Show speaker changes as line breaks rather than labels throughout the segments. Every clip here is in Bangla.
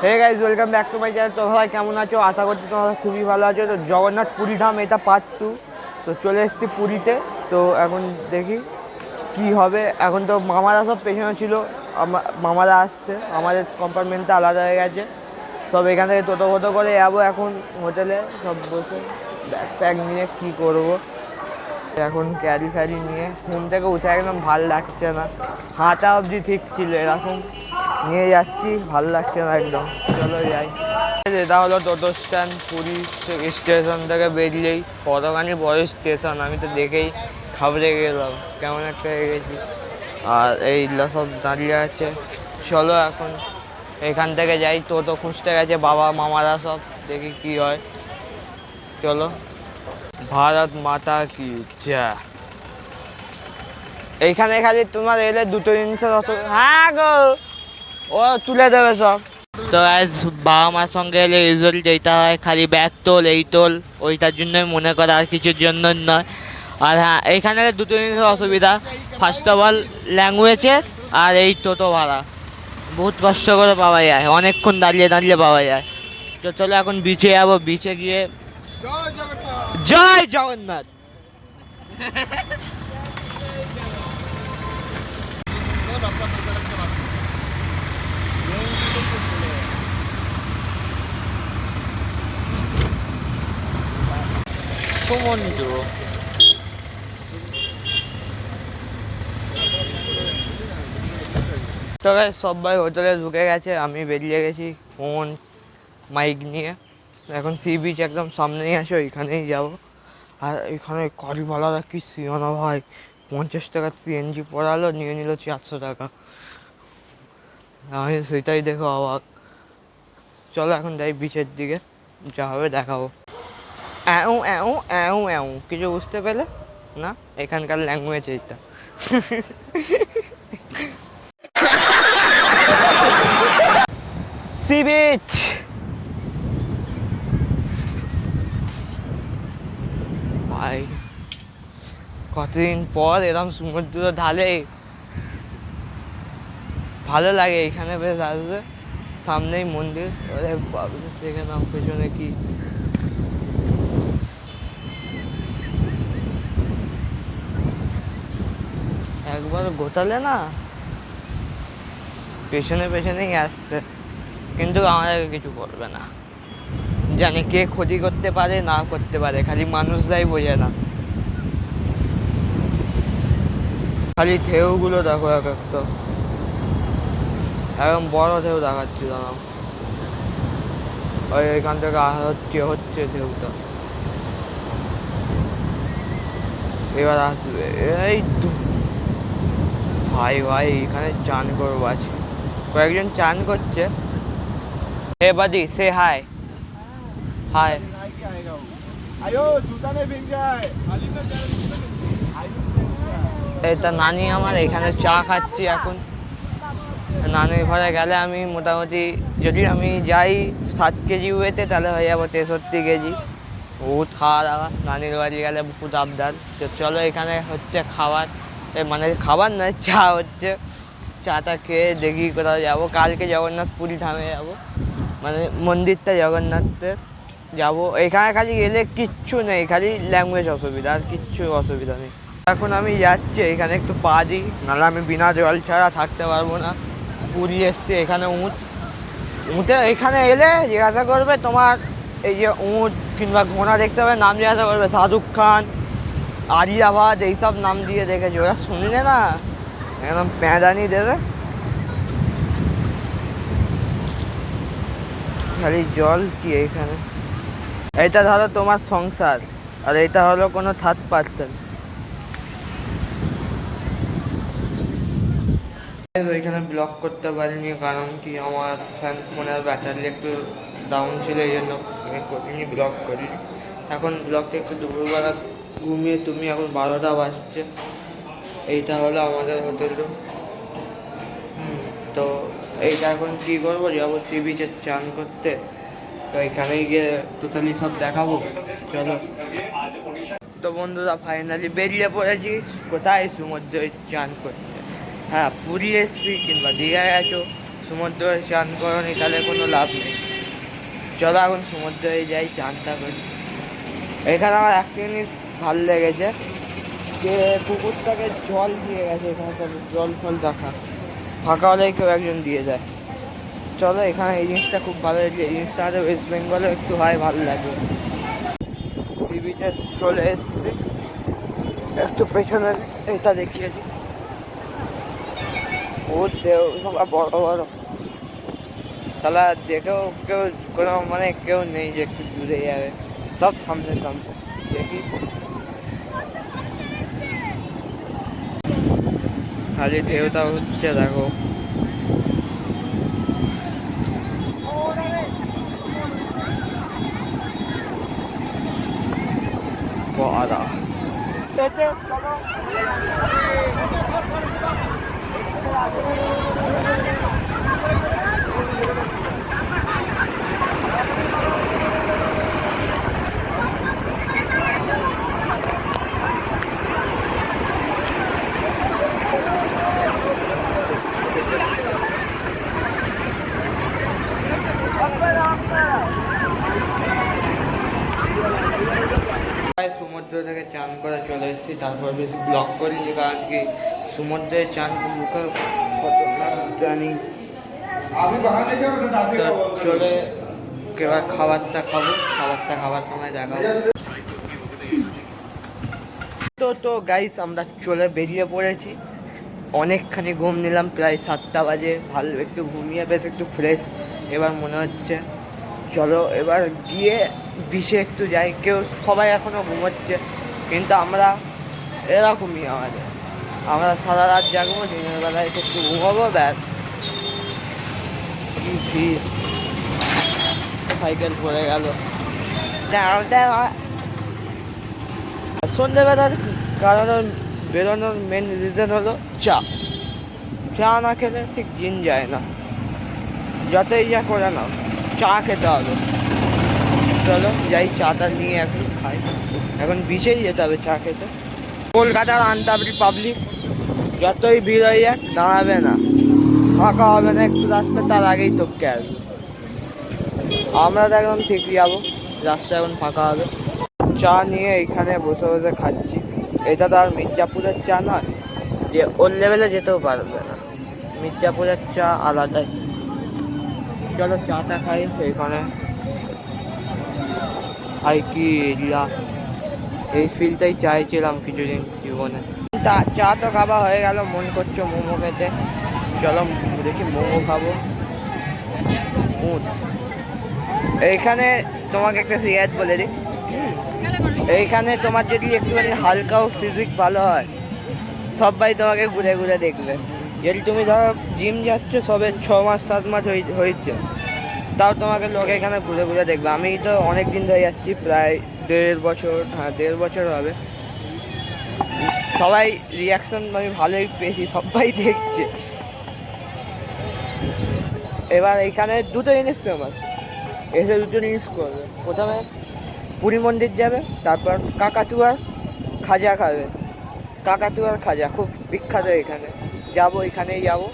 Hey guys, welcome back to my channel. তো ভাই কেমন আছো? আশা করছি তোমরা খুবই ভালো আছো। তো জগন্নাথ পুরী ধাম এটা পার্ট 2। তো চলে এসেছি পুরীতে। তো এখন দেখি কি হবে। এখন তো মামারা সব পেছনে ছিল, মামারা আসছে, আমাদের কম্পার্টমেন্টটা আলাদা হয়ে গেছে। সব এখান থেকে টোটো ফোটো করে যাবো এখন হোটেলে সব বসে ব্যাগ প্যাক নিয়ে কী করবো। এখন ক্যারি ফ্যারি নিয়ে ঘুম থেকে উঠে একদম ভাল লাগছে না, হাঁটা অবধি ঠিক ছিল, এরকম নিয়ে যাচ্ছি, ভাল লাগছে না একদম। চলো যাই। এটা হলো টোটো স্ট্যান্ড, পুরী স্টেশন থেকে বেরিয়েই কতখানি বড় স্টেশন, আমি তো দেখেই খাবড়ে গেলাম, কেমন একটা হয়ে গেছি। আর এইগুলো সব দাঁড়িয়ে আছে। চলো এখন এখান থেকে যাই, টোটো খুঁজতে গেছে বাবা মামারা সব, দেখি কি হয়। চলো। ভারত মাতা কি জয়। এইখানে খালি তোমার এলে দুটো জিনিসের হ্যাঁ গো, ও তুলে দেবে সব। তো অ্যাজ বাবা মার সঙ্গে এলে ইউজুয়ালি যেটা হয় খালি ব্যাগ তোল, এই তোল, ওইটার জন্যই মনে করে, আর কিছুর জন্য নয়। আর হ্যাঁ, এইখানে দুটো জিনিসের অসুবিধা। ফার্স্ট অফ অল ল্যাঙ্গুয়েজের, আর এই টোটো ভাড়া বহুত কষ্ট করে পাওয়া যায়, অনেকক্ষণ দাঁড়িয়ে দাঁড়িয়ে পাওয়া যায়। তো চলো এখন বিচে যাবো, বিচে গিয়ে জয় জগন্নাথ। সমুদ্র। তো সবাই হোটেলে ঢুকে গেছে, আমি বেরিয়ে গেছি ফোন মাইক নিয়ে। এখন সি বিচ একদম সামনেই আছে, ওইখানেই যাবো। আর এখানে কারিওয়ালারা কি সিয়ানা ভাই, 50 টাকা সিএনজি পড়ালো, নিয়ে নিল 400 টাকা। আমি সেটাই দেখো অবাক। চলো এখন যাই বিচের দিকে, যা হবে দেখাবো। অ্যাও অ্যাও অ্যাও অ্যাও, কিছু বুঝতে পেলে না? এখানকার ল্যাঙ্গুয়েজ এইটা। Sea beach. ভাই কতদিন পর এরকম সমুদ্র ঢালে, ভালো লাগে এখানে, বেশ আসবে। সামনেই মন্দির, ওরে বাবরে দেখে নাম পেছনে কি। একবার গোটালে না, পেছনে পেছনেই আসছে, কিন্তু আমাদের কিছু করবে না। জানি কে ক্ষতি করতে পারে না করতে পারে, খালি মানুষরাই বোঝে না। খালি ঢেউগুলো দেখো, এক একটা একদম বড় ঢেউ দেখাচ্ছিল না। ওই এখান থেকে হচ্ছে হচ্ছে ঢেউটা, এবার আসবে। এই তো ভাই ভাই, এখানে চান করবো আজকে, কয়েকজন চান করছে। হে বাদি, সে হাই হাই। এটা নানি আমার, এখানে চা খাচ্ছি এখন। নানির ঘরে গেলে আমি মোটামুটি, যদি আমি যাই 7 কেজি ওয়েতে, তাহলে হয়ে যাবো 63 কেজি। বহুত খাওয়া দাওয়া, নানির বাড়ি গেলে বহুত আবদার। তো চলো এখানে হচ্ছে খাবার, মানে খাবার নয়, চা হচ্ছে। চাটা খেয়ে দেখি কোথাও যাবো। কালকে জগন্নাথ পুরী ধামে যাবো, মানে মন্দিরটা জগন্নাথের যাবো। এখানে খালি গেলে কিচ্ছু নেই, খালি ল্যাঙ্গুয়েজ অসুবিধা, আর কিচ্ছু অসুবিধা নেই। এখন আমি যাচ্ছি, এখানে একটু পা দিই, নাহলে আমি বিনা জল ছাড়া থাকতে পারবো না। পুরী এসছি, এখানে উঁটে এখানে এলে জিজ্ঞাসা করবে তোমার এই যে উঁট কিংবা ঘোড়া দেখতে হবে, নাম জিজ্ঞাসা করবে শাহরুখ খান, আলিয়াবাদ, এইসব নাম দিয়ে দেখেছি। ওরা শুনলে না একদম প্যাঁদানি দেবে। খালি জল কি এইখানে। এইটা ধরো তোমার সংসার, আর এইটা হলো কোনো থার্ড পার্সন। ওইখানে ব্লক করতে পারিনি, কারণ কি আমার ফোনের ব্যাটারি একটু ডাউন ছিল, এই জন্য করিনি, ব্লক করিনি। এখন ব্লকটা একটু দুপুরবেলা ঘুমিয়ে তুমি, এখন 12টা বাজছে। এইটা হলো আমাদের হোটেল রুম। তো এইটা এখন কী করবো, যাবো সি বিচে চান করতে। তো এখানেই গিয়ে টোটালি সব দেখাবো। চলো। তো বন্ধুরা ফাইনালি বেরিয়ে পড়েছি, কোথায়? সমুদ্রে চান করতে। হ্যাঁ, পুরী এসছি কিংবা দীঘায় আছো, সমুদ্রে চান করনি তাহলে কোনো লাভ নেই। চলো এখন সমুদ্রে যাই, চানটা করি। এখানে আমার একটা জিনিস ভালো লেগেছে, যে পুকুরটাকে জল দিয়ে গেছে, এখানে সব জল ফল রাখা, ফাঁকা হলেই কেউ একজন দিয়ে যায়। চলো, এখানে এই জিনিসটা খুব ভালো লেগেছে। এই জিনিসটা আমাদের ওয়েস্ট বেঙ্গলে একটু হয়, ভালো লাগে। সি বিচে চলে এসছি, একটু পেছনে এটা দেখিয়েছি। ও দেও সবাই বড় বড়, তাহলে দেখেও কেউ কোনো মানে কেউ নেই যে একটু দূরে যাবে, সব সামনে সামনে। দেখি খালি ঢেউটা হচ্ছে, দেখো। বাবা সমুদ্র থেকে চান করে চলে এসেছি, তারপর বেশি ব্লগ করিনি, কারণ কি সমুদ্রে চান মুখে খতরনাক জানি। চলে এবার খাবারটা খাবো, খাবার সময় দেখা তো গাইস আমরা চলে বেরিয়ে পড়েছি। অনেকখানি ঘুম নিলাম, প্রায় 7টা বাজে। ভালো একটু ঘুমিয়ে বেশ একটু ফ্রেশ এবার মনে হচ্ছে। চলো এবার গিয়ে বিচে একটু যাই। সবাই এখনও ঘুমোচ্ছে, কিন্তু আমরা এরকমই আমরা সারা রাত জাগবো, দিনের বেলায় একটু ঘুমাবো, ব্যাস। কি ভিড়, সাইকেল পড়ে গেল। সন্ধ্যেবেলার কারণ বেরোনোর মেন রিজন হলো চা না খেলে ঠিক দিন যায় না, যতই যা করে নাও চা খেতে হবে। চলো যাই, চাটা নিয়ে এখন খাই। এখন বিচেই যেতে হবে চা খেতে। কলকাতার আনতাবড়ি পাবলিক যতই ভিড় হয়ে যাক দাঁড়াবে না, ফাঁকা হবে না একটু রাস্তা, তার আগেই টপকে আসবে। আমরা তো একদম ঠিক যাবো, রাস্তা এখন ফাঁকা হবে। চা নিয়ে এখানে বসে বসে খাচ্ছি। এটা তো আর মির্জাপুরের চা নয় যে ওর লেভেলে যেতেও পারবে না, মির্জাপুরের চা আলাদাই। চলো চাটা খাই। এখানে আর কি এই ফিলটাই চাইছিলাম কিছুদিন জীবনে। চা তো খাওয়া হয়ে গেল, মন করছে মোমো খেতে। চলো দেখি মোমো খাবো। এইখানে তোমাকে একটা সিগারেট বলে দিই, এইখানে তোমার যদি একটুখানি হালকাও ফিজিক ভালো হয়, সবাই তোমাকে ঘুরে ঘুরে দেখবে। যদি তুমি ধরো জিম যাচ্ছ, সবে 6 মাস 7 মাস হয়েছে, তাও তোমাকে লোক এখানে ঘুরে ঘুরে দেখবে। আমি তো অনেক দিন ধরে যাচ্ছি, প্রায় 1.5 বছর, হ্যাঁ 1.5 বছর হবে। সবাই রিয়াকশন আমি ভালোই পেয়েছি, সবাই দেখছে। এবার এখানে দুটো জিনিস ফেমাস, এসে দুটো জিনিস করবে। প্রথমে পুরী মন্দির যাবে, তারপর কাকাতুয়ার খাজা খাবে। কাকাতুয়ার খাজা খুব বিখ্যাত এখানে, যাবো, এখানেই যাবো।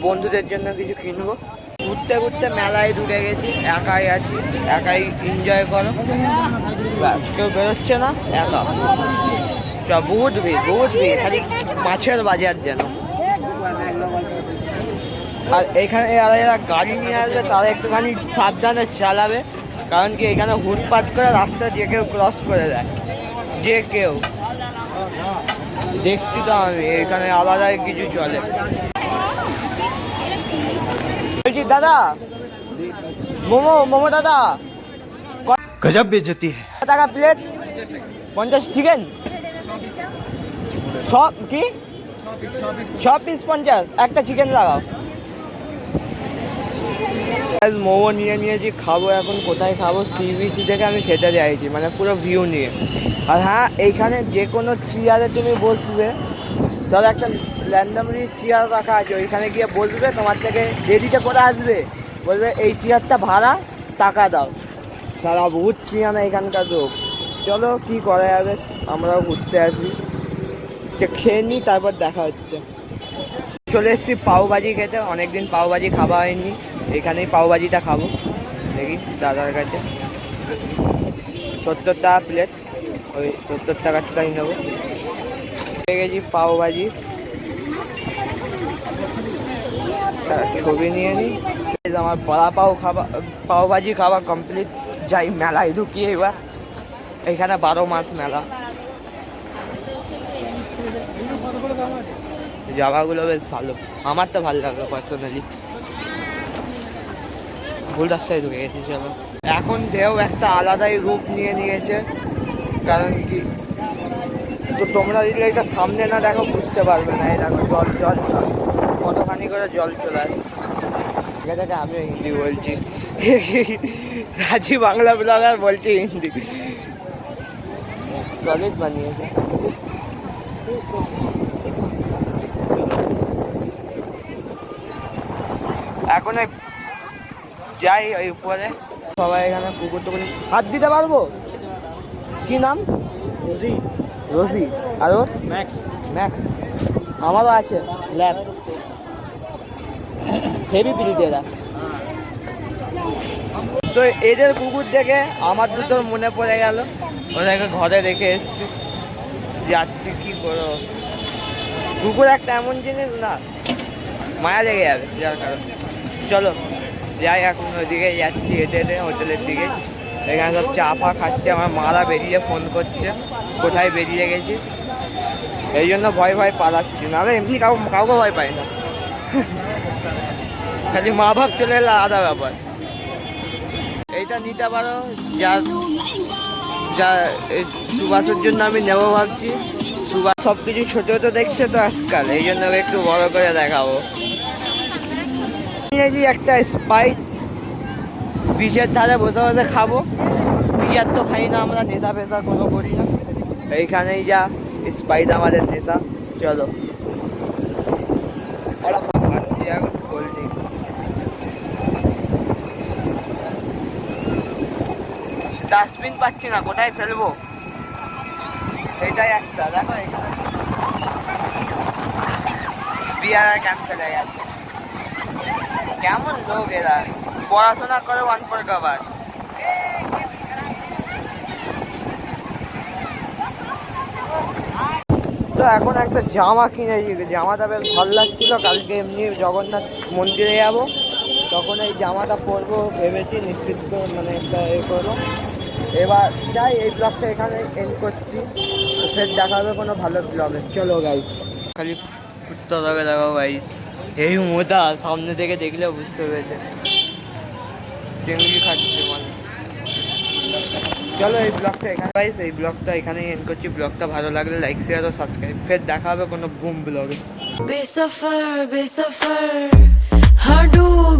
বন্ধুদের জন্য কিছু কিনবো। ঘুরতে ঘুরতে মেলায় ঢুকে গেছি, একাই আছি, একাই এনজয় করো, ব্যাস। কেউ বেরোচ্ছে না, একা। বহুত ভিড়, খালি মাছের বাজার যেন। আর এখানে যারা গাড়ি নিয়ে আসবে তারা একটুখানি সাবধানে চালাবে, কারণ কি এখানে হুটপাট করে রাস্তা যে কেউ ক্রস করে দেয়, যে কেউ। দেখছি তো আমি এখানে আলাদা কিছু চলে। বলছি দাদা, মোমো দাদা,
गजब बेइज्जती है।
টাকা প্লেট? 50 চিকেন সব কি 6 পিস 50, একটা চিকেন লাগাও। মোমো নিয়ে নিয়েছি, খাবো। এখন কোথায় খাবো? সি বিচ থেকে আমি খেতে চাইছি, মানে পুরো ভিউ নিয়ে। আর হ্যাঁ, এইখানে যে কোনো চেয়ারে তুমি বসবে, ধরো একটা র্যান্ডামলি চেয়ার রাখা আছে, ওইখানে গিয়ে বসবে, তোমার থেকে রেডিতে করে আসবে, বলবে এই চেয়ারটা ভাড়া, টাকা দাও। সারা বহুত চেয়ার এখানকার লোক। চলো কি করা যাবে, আমরাও ঘুরতে আসি, খেয়ে নিই, তারপর দেখা হচ্ছে। চলে এসেছি পাওভাজি খেতে, অনেকদিন পাওভাজি খাওয়া হয়নি, এখানেই পাওভাজিটা খাবো। দেখি দাদার কাছে 70 টাকা প্লেট, ওই 70 টাকারটাই নেবো। পেয়ে গেছি পাওভাজি, ছবি নিয়ে নিই। আমার বড়া পাওভাজি খাওয়া কমপ্লিট। যাই মেলায় ঢুকি এবার, এখানে 12 মাস মেলা। জায়গাগুলো বেশ ভালো, আমার তো ভালো লাগলো পার্সোনালি। ভুল রাস্তায় ঢুকে গেছি। চলো, এখন ঢেউ একটা আলাদাই রূপ নিয়ে নিয়েছে, কারণ কি তো তোমরা যদি এটা সামনে না দেখো বুঝতে পারবে না। এই দেখো জল জল জল, কতখানি করে জল চলে আসে। ঠিক আছে, আমিও হিন্দি বলছি, রাজি বাংলা ব্লগার বলছি হিন্দি। কলেজ বানিয়েছে। এখন ওই যাই ওই উপরে, সবাই এখানে পুকুর টুকুর হাত দিতে পারবো। কি নাম? রোজি। রোজি আর ওর ম্যাক্স। ম্যাক্স আমারও আছে ল্যাব, হেভি পিলিতে এরা। তো এদের কুকুর দেখে আমার দুটোর মনে পড়ে গেল, ওদেরকে ঘরে রেখে এসছি, যাচ্ছি কি করো। কুকুর একটা এমন জিনিস না, মায়া লেগে যাবে যার কারণে। চলো যাই, এখন ওইদিকে যাচ্ছি হেঁটে হেঁটে হোটেলের দিকে। এখানে সব চা ফা খাচ্ছে, আমার মারা বেরিয়ে ফোন করছে কোথায় বেরিয়ে গেছি, এই জন্য ভয় ভয় পালাচ্ছি, নাহলে এমনি কাউকে ভয় পাই না। খালি মা বাপ চলে এলে আলাদা ব্যাপার। এইটা নিতে পারো, যা যা সুবাসের জন্য আমি নেবো ভাবছি। সুবাস সব কিছু ছোটো ছোটো দেখছে তো আজকাল, এই জন্য একটু বড় করে দেখাবো। নিয়েছি একটা স্পাইট, বিচের ধারে বসে বসে খাবো। বিয়ার তো খাই না আমরা, নেশা ফেশা কোনো করি না, এইখানেই যা স্পাইট আমাদের নেশা। চলো কোল্ড ড্রিঙ্ক, ডাস্টবিন পাচ্ছি না, কোথায় ফেলবো এটাই একটা। দেখো এখানে বিয়ার ক্যান্সেল হয়ে যাচ্ছে। কেমন লোক এরা, পড়াশোনা করে ওয়ান ফর কভার। তো এখন একটা জামা কিনেছি, জামাটা বেশ ভালো লাগছিল। কালকে এমনি জগন্নাথ মন্দিরে যাবো, তখন এই জামাটা পরবো ভেবেছি, নিশ্চিত মানে একটা এ করবো। এবার যাই, এই ব্লগটা এখানে এন্ড করছি, ফের দেখা হবে কোনো ভালো ব্লগে। চলো গাইস, খালি কুত্তাটাকে দেখো গাইস, এই মোটা সামনে থেকে দেখলে বুঝতে পেরেছে, চিংড়ি খাচ্ছে মানে। চলো এই ব্লগটা এখানে গাইস, এই ব্লগটা এখানেই এন্ড করছি। ব্লগটা ভালো লাগলে লাইক শেয়ার ও সাবস্ক্রাইব। ফের দেখা হবে কোনো বুম ব্লগে।
बेसफर बेसफर हाँ डूब